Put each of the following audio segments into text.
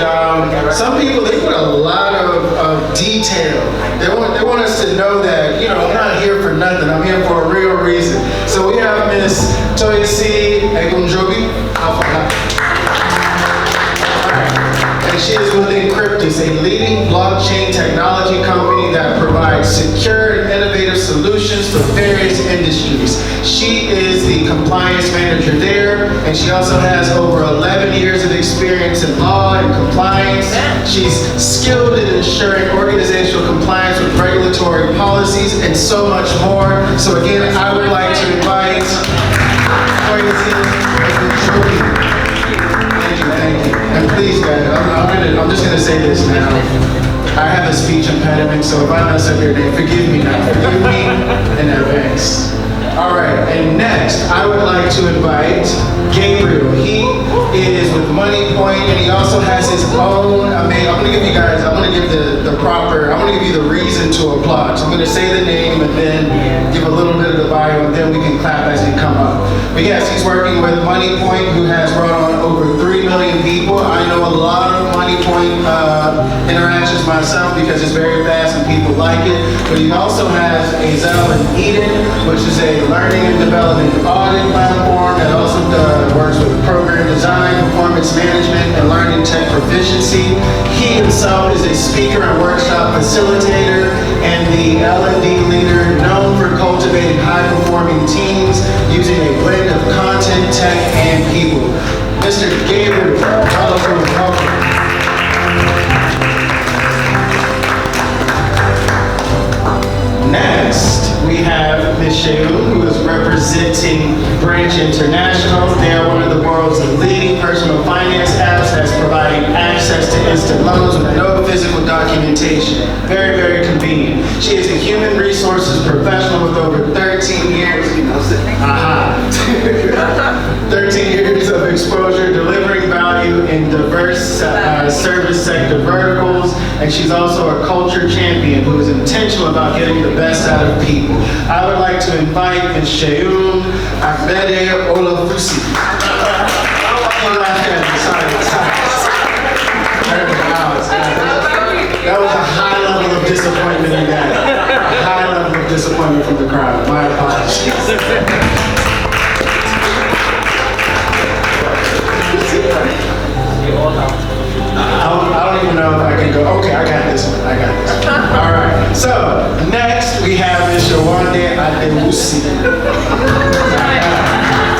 And some people, they put a lot of detail. They want us to know that, I'm not here for nothing. I'm here for a real reason. So we have Miss Toyosi Egunjobi. And she is with Encryptus, a leading blockchain technology company that provides secure and innovative solutions for various industries. She is the compliance manager there, and she also has over 11 years of experience in law and compliance. She's skilled in ensuring organizational compliance with regulatory policies and so much more. So again, I would like to invite Thank you. And please, guys, I'm just gonna say this now. I have a speech impediment, so if I mess up your name, forgive me now. Forgive me in advance. All right, and next, I would like to invite Gabriel. He is with Money Point, and he also has his own. I'm gonna give you guys. I'm gonna give I'm gonna give you the reason to applaud. So I'm gonna say the name and then give a little bit of the bio, and then we can clap as they come up. But yes, he's working with Money Point, who has brought on over 3 million people. I know a lot of Money Point interactions myself because it's very fast and people like it. But he also has Azel and Eden, which is a learning and development audit platform that also works with program design, performance management, and learning tech proficiency. He himself is a speaker and workshop facilitator and the L&D leader known for cultivating high-performing teams using a blend of content, tech, and people. Mr. Gabriel, welcome. Next, we have Ms. Sheoun, who is representing Branch International. They are one of the world's leading personal finance apps that's providing access to instant loans with no physical documentation. Very, very convenient. She is a human resources professional with over 13 years. 13 years of exposure, delivering value in diverse service sector verticals, and she's also a culture champion who is intentional about getting the best out of people. I would like to invite Ms. Sheoun Akbede Olafusi. That was a high level of disappointment in that. A high level of disappointment from the crowd. My apologies. I don't even know if I can go. Okay, I got this one. All right. So next we have Ms. Yewande Adewusi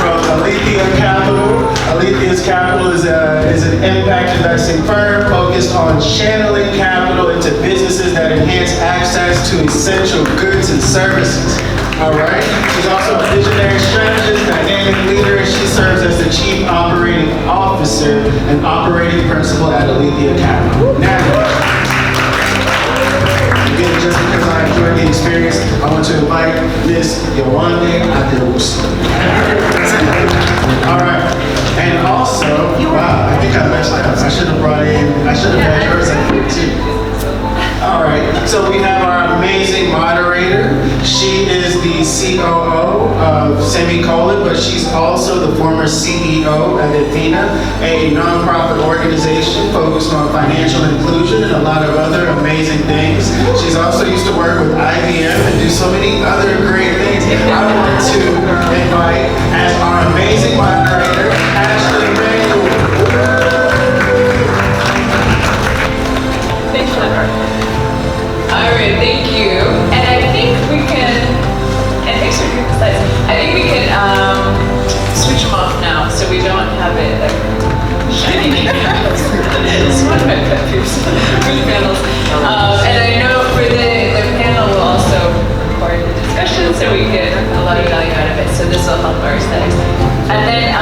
from Alethea Capital. Alethea's Capital is an impact investing firm focused on channeling capital into businesses that enhance access to essential goods and services. All right. She's also a visionary strategist, dynamic leader, and she serves as the Chief Operating Officer and Operating Principal at Alethea Capital. Now, again, just because I enjoyed the experience, I want to invite Ms. Yewande Adewusi. All right. And also, wow, I think I messed up. I should have had yours up here too. All right, so we have our amazing moderator. She is the COO of Semicolon, but she's also the former CEO at Athena, a nonprofit organization focused on financial inclusion and a lot of other amazing things. She's also used to work with IBM and do so many other great things. I want to invite, as our amazing moderator, Ashley Manuel. Thanks, Trevor. All right, thank you. And I think we can, and thanks for giving slides. I think we can switch them off now so we don't have it like shining. It's one of my pet peeves for the panels. And I know for the panel we'll also record the discussion so we get a lot of value out of it. So this will help our aesthetics. And then,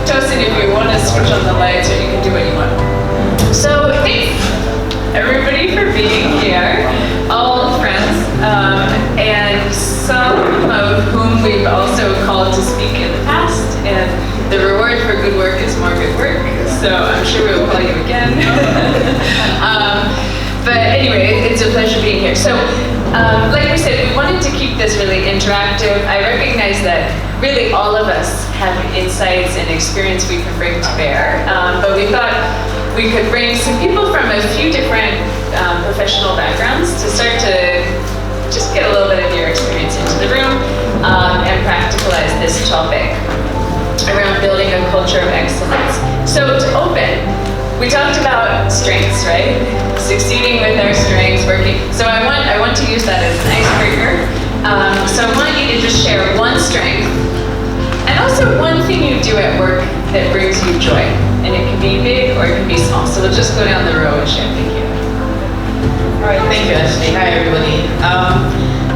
Tosin, if you want to switch on the lights, or you can do what you want. So thanks everybody for being here, all friends, and some of whom we've also called to speak in the past, and the reward for good work is more good work, so I'm sure we'll call you again. But anyway, it's a pleasure being here. So, like we said, we wanted to keep this really interactive. I recognize that really all of us have insights and experience we can bring to bear, but we thought we could bring some people from a few different professional backgrounds to start to just get a little bit of your experience into the room and practicalize this topic around building a culture of excellence. So to open, we talked about strengths, right? Succeeding with our strengths, working. So I want to use that as an icebreaker. So I want you to just share one strength and also one thing you do at work that brings you joy. And it can be big or it can be small. So we'll just go down the row and share. Thank you. All right, thank you, Ashley. Hi, everybody.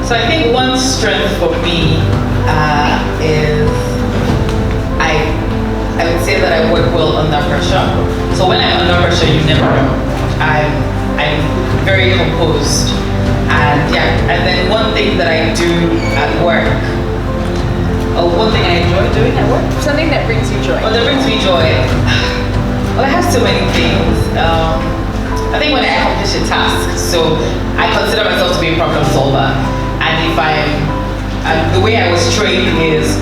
So I think one strength for me is I would say that I work well under pressure. So when I'm under pressure, you never know. I'm very composed, and then one thing that I do at work, one thing I enjoy doing at work. Something that brings you joy. Oh, that brings me joy. Well, I have so many things. I think when I accomplish a task, so I consider myself to be a problem solver, and the way I was trained is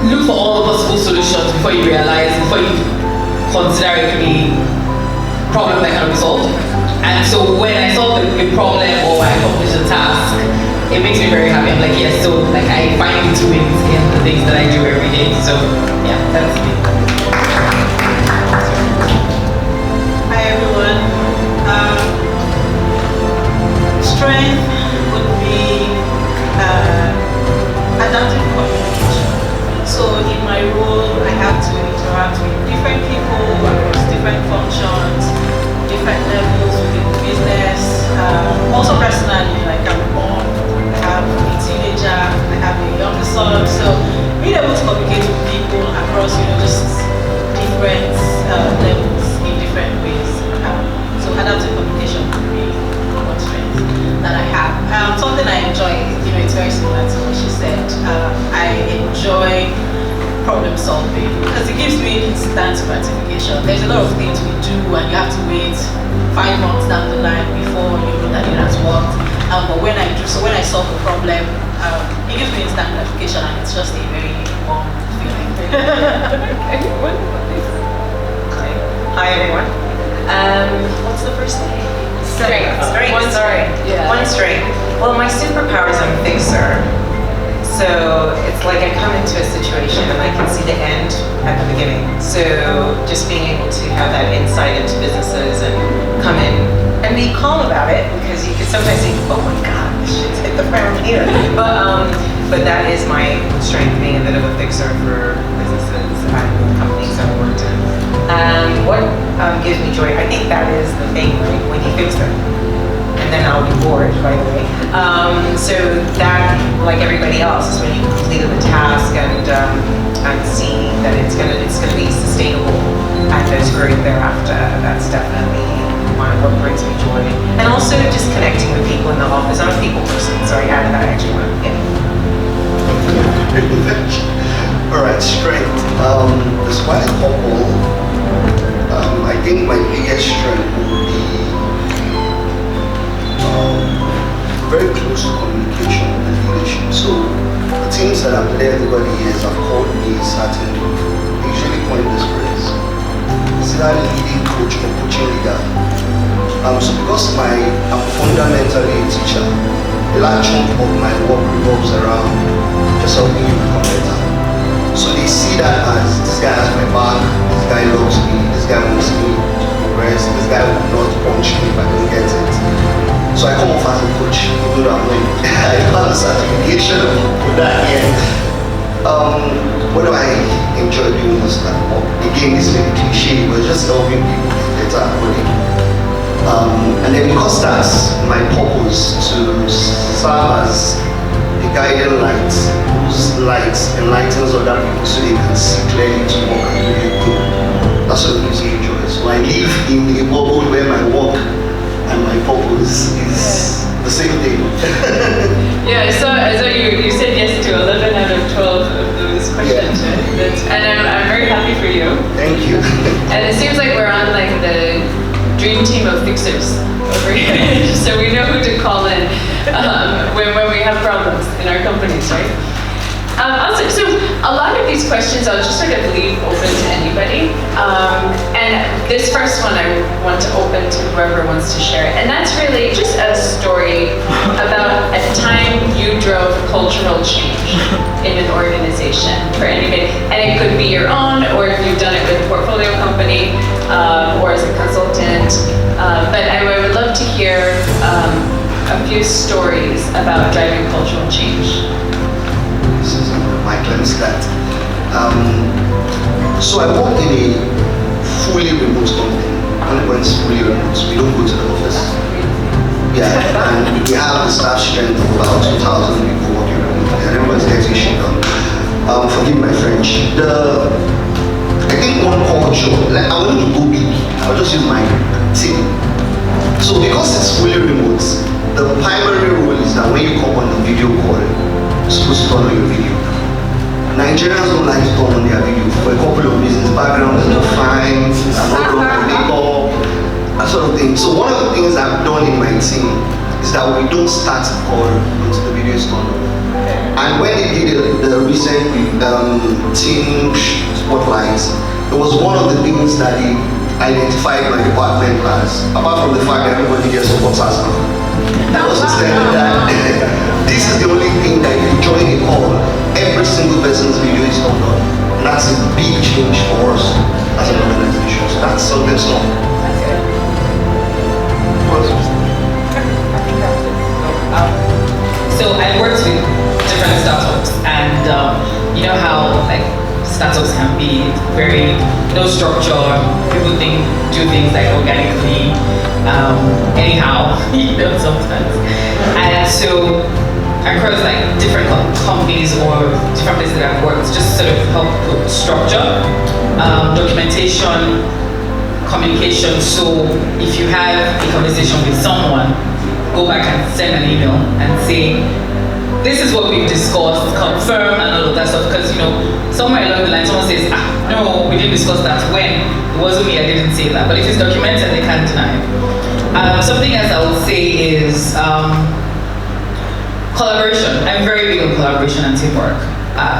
look for all the possible solutions before you consider it to be a problem that can be solved. And so when I solve a problem or I accomplish a task, it makes me very happy. I'm like, yes, so like I find it wins in the things that I do every day. So yeah, that's me. Hi everyone. Strength would be adaptive communication. So in my role, I have to interact with different people across different functions, different levels within the business. Also personally, like I'm born, I have a teenager, I have a younger son. So being able to communicate with people across, just different levels in different ways. So adaptive communication would be one strength that I have. Something I enjoy, it's very similar to what she said. I enjoy problem solving because it gives me instant gratification. There's a lot of things we do and you have to wait 5 months down the line before you know that it has worked. But when I solve a problem, it gives me instant gratification and it's just a very warm feeling. Hi everyone. What's the first thing? Strength. One Sorry. Yeah. One strength. Well, my superpower is I'm a fixer. So it's like I come into a situation and I can see the end at the beginning. So just being able to have that insight into businesses and come in and be calm about it, because you could sometimes think, oh my God, this shit's hit the ground here. But that is my strength, being a bit of a fixer for businesses and companies I've worked in. What gives me joy? I think that is the thing, right? When you fix them. And then I'll be bored, by the way. So that, like everybody else, is when you completed the task and seeing that it's gonna be sustainable and there's growth thereafter. That's definitely what brings me joy. And also just connecting with people in the office. I'm a people person, so I added that extra one. Yeah. All right, strength. There's quite a couple. I think my biggest strength would be very close to communication and leadership. So the teams that I've led over the years have called me certain people. They usually point this phrase. It's either leading coach or coaching leader. So because I'm fundamentally a teacher, a large chunk of my work revolves around just helping you become better. So they see that as, this guy has my back, this guy loves me, this guy wants me to progress, this guy will not punch me if I don't get it. So I come off as a coach, even though I don't have a certification for that yet. What do I enjoy doing most of that? Well, again, this may be cliche, but just helping people get better at coding. And then because that's my purpose, to serve as a guiding light, whose light enlightens other people so they can see clearly to work and really good. That's what gives me joy. So I live in a bubble where my work and my purpose is the same thing. Yeah, I saw you said yes to 11 out of 12 of those questions, Yeah. right? And I'm very happy for you. Thank you. And it seems like we're on like the dream team of fixers over here. So we know who to call in when we have problems in our companies, right? Awesome. So A lot of these questions I'll just sort of leave open to anybody. And this first one I want to open to whoever wants to share it. And that's really just a story about a time you drove cultural change in an organization for anybody. And it could be your own, or if you've done it with a portfolio company, or as a consultant. But I would love to hear a few stories about driving cultural change. This is my clean start. So I worked in a fully remote company. And when it's fully remote, we don't go to the office. Yeah, and we have the staff strength of about 2,000 people working remotely, and everyone's getting shit done. Forgive my French. I think one culture, like I want to go big, I'll just use my team. So because it's fully remote, the primary rule is that when you come on the video call, you're supposed to turn on your video. Nigerians don't like to turn on their video for a couple of reasons. Background is not fine, I'm not wrong with makeup, that sort of thing. So one of the things I've done in my team is that we don't start the call until the video is turned on. And when they did the recent team spotlights, it was one of the things that they identified my department as, apart from the fact that everybody gets supports us now. That was the standard that this is the only thing that if you join a call, every single person's video is turned on. And that's a big change for us as an organization. So that's something small. So I worked with different startups, and you know how like startups can be very no structure. People do things like organically, anyhow, sometimes. And so across like different companies or different places that I've worked, just sort of help with structure, documentation, communication. So if you have a conversation with someone, go back and send an email and say, this is what we've discussed, confirm and all of that stuff, because somewhere along the line someone says, no, we didn't discuss that. When? It wasn't me, I didn't say that. But if it's documented, they can't deny it. Something else I would say is collaboration. I'm very big on collaboration and teamwork.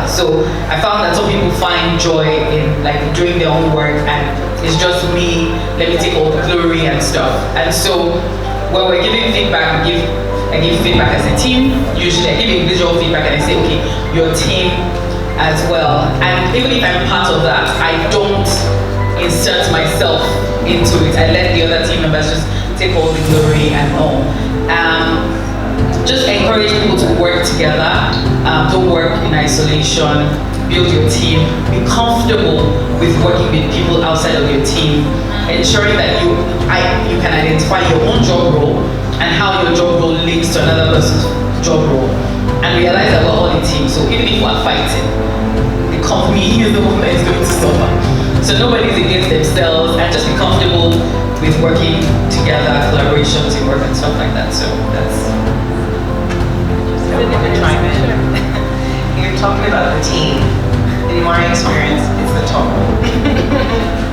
So I found that some people find joy in like doing their own work and it's just me, let me take all the glory and stuff. And so when we're giving feedback, I give feedback as a team. Usually I give individual feedback and I say, okay, your team as well. And even if I'm part of that, I don't insert myself into it. I let the other team members just take all the glory and all. Just encourage people to work together. Don't work in isolation. Build your team. Be comfortable with working with people outside of your team. Ensuring that you can identify your own job role and how your job role links to another person's job role. And realize that we're all a team. So even if we're fighting, the company is the one that is going to suffer. So nobody's against themselves, and just be comfortable with working together, collaboration, teamwork, and stuff like that. So that's. You're talking about the team. In my experience, it's the top.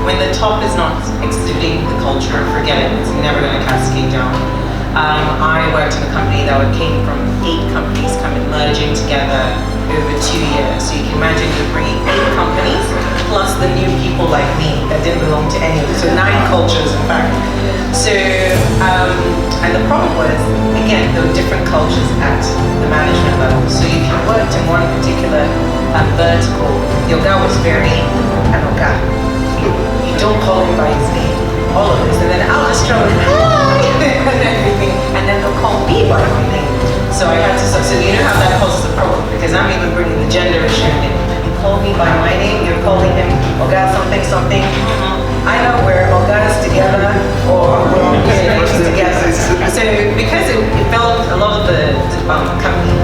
When the top is not exuding the culture, forget it. It's never going to cascade down. I worked in a company that came from 8 companies merging together over 2 years. So you can imagine you're bringing 8 companies plus the new people like me that didn't belong to any of them. So 9 cultures, in fact. So, and the problem was, again, there were different cultures at the management level. So if you worked in one particular vertical, the Oga was very an Oga. You don't call him by his name. All of this. And then I'll just throw in, hi, and everything. And then they'll call me by my name. So I had to, so you know how that causes a problem, because I'm even bringing the gender issue in. You call me by my name, you're calling him Oga something something. I know we're Ogas together, or we're names together. So because it felt a lot of the company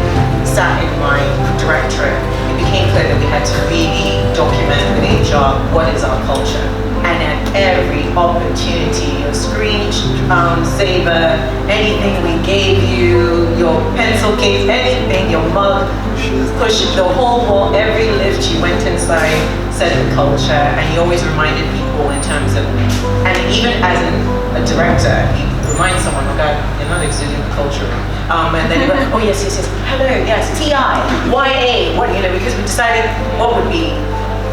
sat in my directorate, it became clear that we had to really document with HR what is our culture. And at every opportunity, your screen saver, anything we gave you, your pencil case, anything, your mug, push it, the whole wall, every lift you went inside, said the culture, and you always reminded people in terms of, and even as a director, you remind someone, oh God, you're not exuding the culture. And then you go, oh yes, hello, yes, TI, YA, what, because we decided what would be,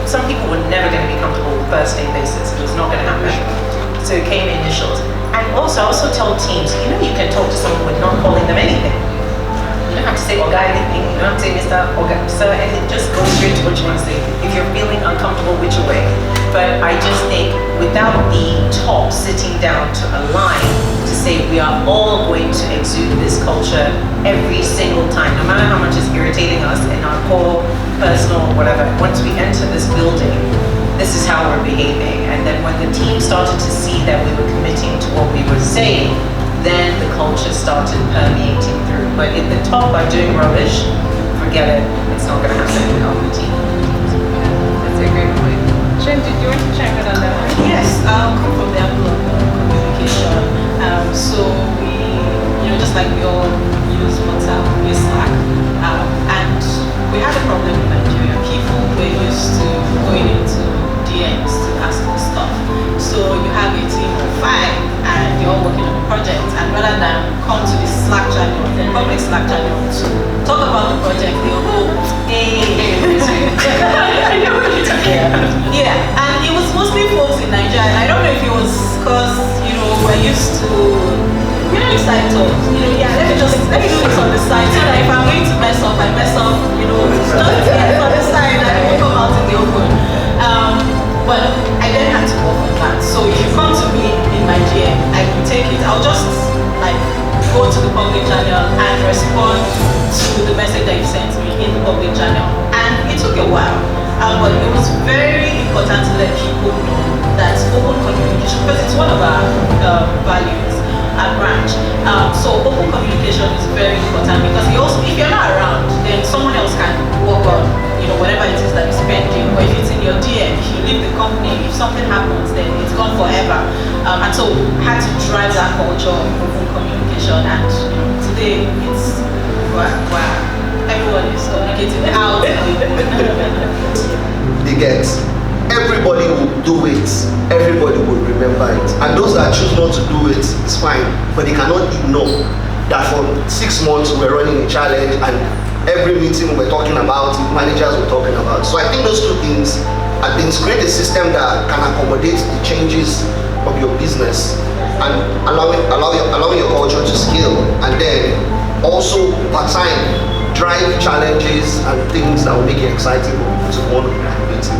some people were never going to be comfortable with first name basis. It was not going to happen. So it came initials. And also, I also tell teams, you can talk to someone with not calling them anything. You don't have to say Oga anything, you don't have to say Mr. Oga, Sir, and just go straight to what you want to say. If you're feeling uncomfortable, which way. But I just think without the top sitting down to align, to say we are all going to exude this culture every single time, no matter how much it's irritating us in our core, personal, whatever, once we enter this building, this is how we're behaving. And then when the team started to see that we were committing to what we were saying, then the culture started permeating through. But if the top are doing rubbish, forget it. It's not going to happen on the team. That's a great point. Jen, did you want to chime in on that one? Yes, I'll come from the angle of communication. So we, just like we all use WhatsApp, we use Slack, and we had a problem in Nigeria. People were used to going into DMs to ask for stuff. So you have a team of 5 and you're all working on a project, and rather than come to the Slack channel, the public Slack channel to talk about the project, they'll go, yeah, and it was mostly folks in Nigeria, and I don't know if it was because, we're used to, side talks, let me do this on the side, so that if I'm going to mess up, I mess up, just get it on the side and it will come out in the open. But I then had to work on that. So if you come to me in my GM, I will take it. I'll just go to the public channel and respond to the message that you sent me in the public channel. And it took a while, but it was very important to let people know that open communication, because it's one of our values at Branch. So open communication is very important, because if you're not around, then someone else can work on whatever it is that is pending. Or if it's in your DM, if you leave the company, if something happens, then it's gone forever. And so I had to drive that culture of open communication. And today it's wow, everyone is communicating out. They get. Everybody will do it. Everybody will remember it. And those that choose not to do it, it's fine. But they cannot ignore that for 6 months we're running a challenge, and every meeting we're talking about it, managers were talking about. So I think those two things are things. Create a system that can accommodate the changes of your business and allow your culture to scale, and then also part time drive challenges and things that will make it exciting for people to want to be creative.